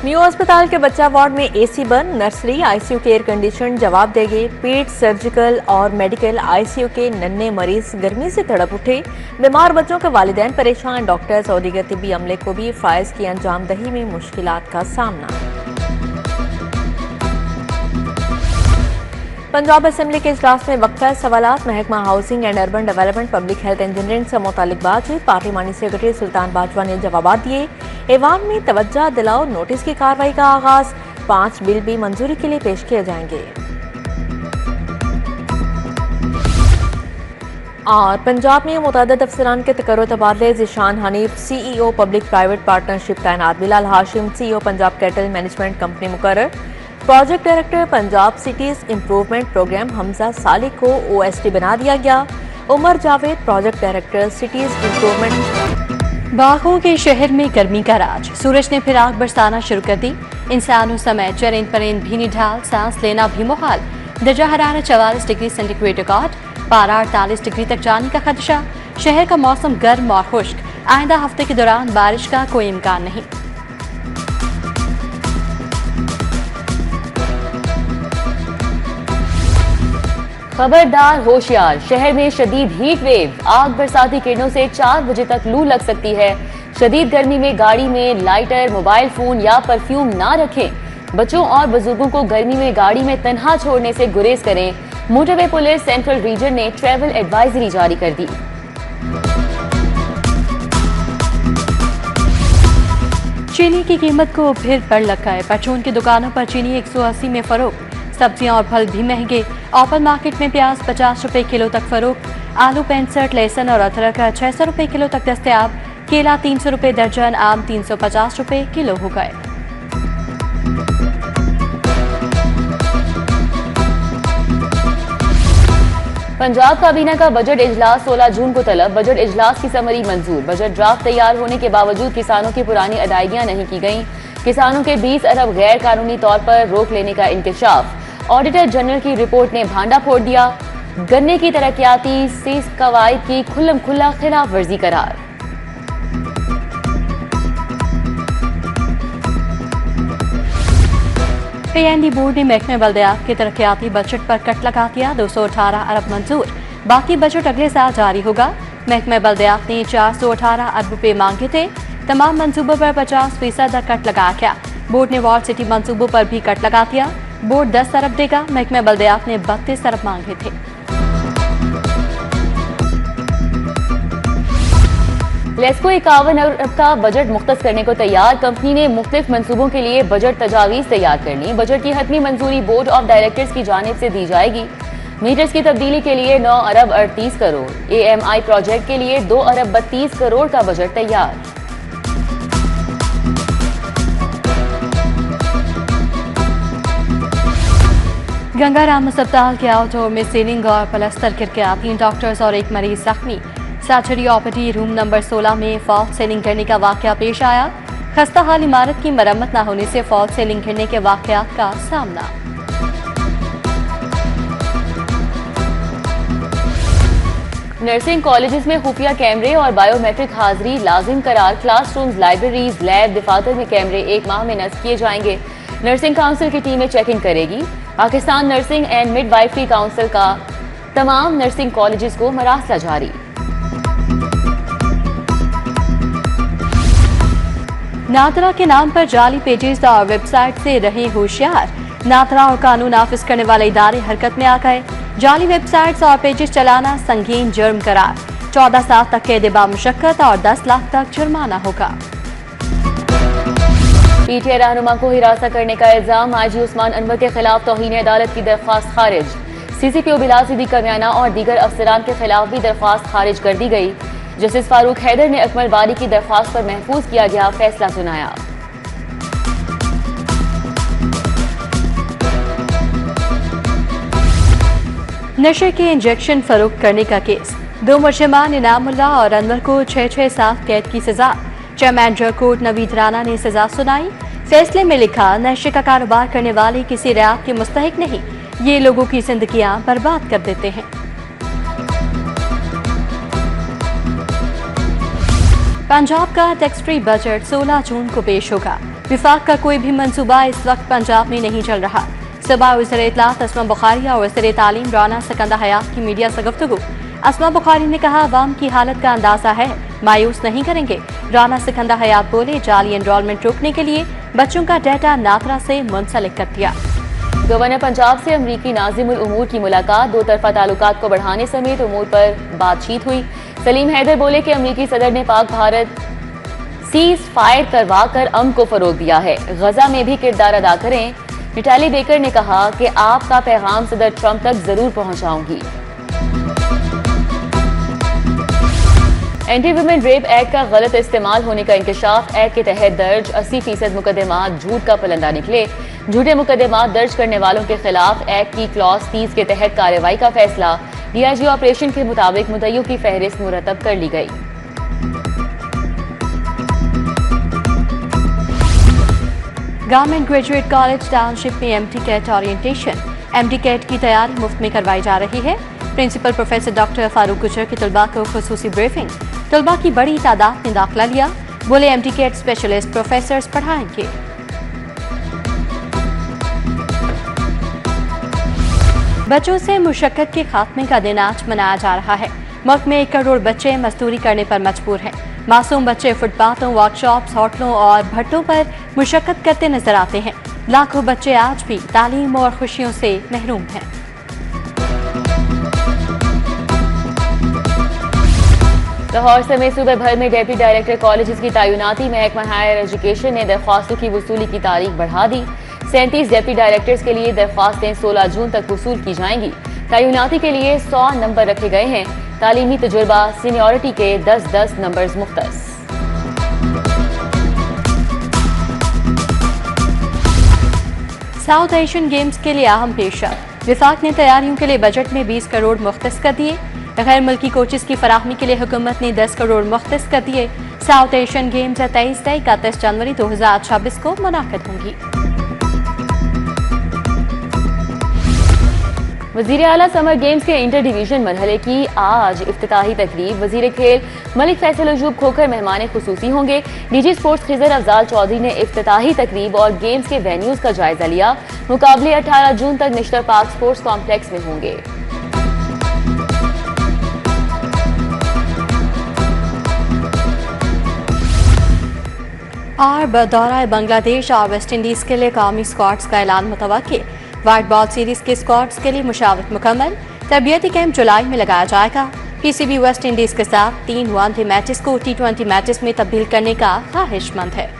New अस्पताल के बच्चा वार्ड में एसी बंद, नर्सरी आईसीयू के एयर कंडीशन जवाब देंगे। पेट, सर्जिकल और मेडिकल आईसीयू के नन्हे मरीज गर्मी से तड़प उठे। बीमार बच्चों के वालिदैन परेशान, डॉक्टर्स और दीगर तिब्बी अमले को भी फाइज की अंजामदही में मुश्किलात का सामना। पंजाब असेंबली के इजलास में वक्फा सवालात, महकमा housing and urban development, public health engineering से मुतालिक बात हुई। पार्लिमानी सेक्रेटरी सुल्तान बाजवा ने जवाब दिए। ऐवान में तवज्जो दिलाओ नोटिस की कार्रवाई का आगाज, 5 बिल भी मंजूरी के लिए पेश किए जाएंगे। और पंजाब में मुतअद्दिद अफसरान के तकर्रुर तबादले, Zeeshan Hanif CEO public private partnership तैनात, Bilal Hashim CEO Punjab cattle management company मुकर्रर, project director Punjab cities improvement programme Hamza Salik को OSD बना दिया गया। Umar Javed project director cities improvement. बागों के शहर में गर्मी का राज, सूरज ने फिर आग बरसाना शुरू कर दी। इंसानों समेत चरिंद परिंद भी निढाल, सांस लेना भी मुहाल। दर्जा हरारत 44 डिग्री सेंटीग्रेड रिकॉर्ड, पारा 48 डिग्री तक जाने का खदशा। शहर का मौसम गर्म और खुश्क, आइंदा हफ्ते के दौरान बारिश का कोई इम्कान नहीं। खबरदार होशियार, शहर में शदीद हीट वेव, आग बरसाती किरणों से 4 बजे तक लू लग सकती है। शदीद गर्मी में गाड़ी में लाइटर, मोबाइल फोन या परफ्यूम ना रखें। बच्चों और बुजुर्गों को गर्मी में गाड़ी में तन्हा छोड़ने से गुरेज करें। मोटरवे पुलिस सेंट्रल रीजन ने ट्रैवल एडवाइजरी जारी कर दी। चीनी की कीमत को फिर बढ़ लगा है। परचून की दुकानों पर चीनी 180 में फरोख्त। सब्जियां और फल भी महंगे। ओपन मार्केट में प्याज 50 रुपए किलो तक फरोख्त। आलू 65, लहसुन और अदरक 600 रुपए किलो तक दस्तयाब। केला 300 रुपए दर्जन, आम 350 रुपए किलो हो गए। पंजाब काबीना का बजट इजलास 16 जून को तलब, बजट इजलास की समरी मंजूर। बजट ड्राफ्ट तैयार होने के बावजूद किसानों की पुरानी अदायगियां नहीं की गईं। किसानों के 20 अरब गैर कानूनी तौर पर रोक लेने का इंकशाफ। ऑडिटर जनरल की रिपोर्ट ने भांडा फोड़ दिया। गन्ने की तरक्याती सीज कवायद की खुल्लम खुल्ला खिलाफ वर्जी करार। PND बोर्ड ने महकमे बल्दियात के तरक्याती बजट पर कट लगा दिया। 218 अरब मंजूर, बाकी बजट अगले साल जारी होगा। महकमे बल्दियात ने 418 अरब रुपए मांगे थे। तमाम मंसूबों पर 50% कट लगाया गया। बोर्ड ने वॉल सिटी मंसूबों पर भी कट लगा दिया। बोर्ड 10 अरब देगा, महकमे बल्दियात ने 32 अरब मांगे थे। लेस्को 51 अरब का बजट मुख्तस करने को तैयार। कंपनी ने मुख्तलिफ मंसूबों के लिए बजट तजावीज तैयार करनी। बजट की हतमी मंजूरी बोर्ड ऑफ डायरेक्टर्स की जानिब से दी जाएगी। मीटर्स की तब्दीली के लिए 9 अरब 38 करोड़, AMI प्रोजेक्ट के लिए 2 अरब 32 करोड़ का बजट तैयार। गंगाराम अस्पताल के आउटडोर में सीलिंग और प्लास्टर गिर गया, 3 डॉक्टर्स और 1 मरीज जख्मी। सर्जरी OPD रूम नंबर 16 में फॉल्ट सीलिंग गिरने का वाकया पेश आया। खस्ता हाल इमारत की मरम्मत न होने से फॉल्ट सीलिंग गिरने के वाकयात का सामना। नर्सिंग कॉलेजेस में खुफिया कैमरे और बायोमेट्रिक हाजिरी लाजिम करार। क्लासरूम्स, लाइब्रेरीज, लैब, दफातर में कैमरे 1 माह में नस्ब किए जाएंगे। नर्सिंग काउंसिल की टीमें चेकिंग करेगी। Pakistan nursing and midwifery council का तमाम नर्सिंग कॉलेजेस को मरासला जारी। नादरा के नाम पर जाली पेजेस और वेबसाइट से रहे होशियार। नादरा और कानून नाफिज करने वाले इदारे हरकत में आ गए। जाली वेबसाइट्स और पेजेस चलाना संगीन जुर्म करार। 14 साल तक कैद बामुशक्कत और 10 लाख तक जुर्माना होगा। PTI रहनुमा को हिरासत करने का इल्जाम। IG उस्मान अनवर के खिलाफ तौहीन अदालत की दरख्वास्त खारिज। CCPO बिलाल सिद्दीक कमियाना और दीगर अफसरान के खिलाफ भी दरख्वास्त खारिज कर दी गई। जस्टिस फारूक हैदर ने अकमल बारी की दरख्वास्त पर महफूज किया गया फैसला सुनाया। नशे के इंजेक्शन फरोख्त करने का केस। 2 मुलजिमान इनामुल्ला और अनवर को 6-6 साल कैद की सजा। चेयरमैन जज कोर्ट नवीद राना ने सजा सुनाई। फैसले में लिखा, नशे का कारोबार करने वाले किसी रियायत के मुस्तहिक नहीं, ये लोगों की जिंदगियां बर्बाद कर देते हैं। पंजाब का टैक्स फ्री बजट 16 जून को पेश होगा। विफाक का कोई भी मंसूबा इस वक्त पंजाब में नहीं चल रहा। सुबह वज़ीर इत्तलात अस्मा बुखारी और वज़ीर तालीम राना सकंदा हयात की मीडिया से गुफ्तगू। अस्मा बुखारी ने कहा, अवाम की हालत का अंदाजा है, मायूस नहीं करेंगे। राना सकंदा हयात बोले, जाली एनरोलमेंट रोकने के लिए बच्चों का डाटा नाथरा से मुंसलिक कर दिया। गवर्नर पंजाब से अमरीकी नाज़िमुल उमूर की मुलाकात, दो तरफा ताल्लुकात को बढ़ाने समेत उमूर पर बातचीत हुई। सलीम हैदर बोले कि अमरीकी सदर ने पाक भारत सीज फायर करवा कर अमन को फरोग दिया है, गजा में भी किरदार अदा करें। निटाली बेकर ने कहा कि आपका पैगाम सदर ट्रंप तक जरूर पहुंचाऊंगी। एंटी वुमेन रेप एक्ट का गलत इस्तेमाल होने का इंकशाफ, एक्ट के तहत दर्ज 80% मुकदमात झूठ का पलंदा निकले। झूठे मुकदमात दर्ज करने वालों के खिलाफ एक्ट की क्लॉज 30 के तहत कार्रवाई का फैसला। डीआईजी ऑपरेशन के मुताबिक मुद्दइयों की फहरिस्त मुरतब कर ली गई। गवर्नमेंट ग्रेजुएट कॉलेज टाउनशिप में एमटी-कैट ओरिएंटेशन, एमटी-कैट की तैयारी मुफ्त में करवाई जा रही है। प्रिंसिपल प्रोफेसर डॉक्टर फारूक गुजर की तलबा को खुसूसी ब्रीफिंग, तलबा की बड़ी तादाद ने दाखिला लिया। बोले, एमटी-कैट स्पेशलिस्ट प्रोफेसर्स पढ़ाएंगे। बच्चों से मुशक्कत के खात्मे का दिन आज मनाया जा रहा है। मुल्क में 1 करोड़ बच्चे मजदूरी करने पर मजबूर हैं। मासूम बच्चे फुटपाथों, वर्कशॉप्स, होटलों और भट्टों पर मुशक्कत करते नजर आते हैं। लाखों बच्चे आज भी तालीम और खुशियों से महरूम हैं। लाहौर समेत सूबे भर में डेप्यूटी डायरेक्टर कॉलेज की तैनाती, महकमा हायर एजुकेशन ने दरख्वास्तों की वसूली की तारीख बढ़ा दी। 37 डेप्यूटी डायरेक्टर्स के लिए दरख्वास्तें 16 जून तक वसूल की जाएंगी। तैनाती के लिए 100 नंबर रखे गए हैं। तालीमी तजुर्बा, सीनियरिटी के 10-10 नंबर्स मुख्तस। साउथ एशियन गेम्स के लिए अहम पेशरफ, विफाक ने तैयारियों के लिए बजट में 20 करोड़ मुख्तस कर दिए। गैर मुल्की कोचेस की फराहमी के लिए हुकूमत ने 10 करोड़ मुख्तस कर दिए। साउथ एशियन गेम्स 23-31 जनवरी 2026 को मुनाकिद होंगी। वज़ीर आला समर गेम्स के इंटर डिवीजन मरहले की आज इफ्तिताही तकरीब, वज़ीर खेल मलिक फैसल अजूब खोखर मेहमान खुसूसी होंगे। डीजी स्पोर्ट्स खिजर अफजाल चौधरी ने इफ्तिताही तकरीब और गेम्स के वेन्यूज का जायजा लिया। मुकाबले 18 जून तक निश्तर पार्क स्पोर्ट्स कॉम्प्लेक्स में होंगे। और बदौरा बांग्लादेश और वेस्ट इंडीज के लिए कौमी स्क्वाड्स का ऐलान मुतवक्किल। व्हाइट बॉल सीरीज के स्क्वाड्स के लिए मुशावरत मुकम्मल। तरबियती कैंप जुलाई में लगाया जाएगा। पीसीबी वेस्ट इंडीज के साथ 3 वनडे मैचेस को T20 मैचेस में तब्दील करने का ख्वाहिशमंद है।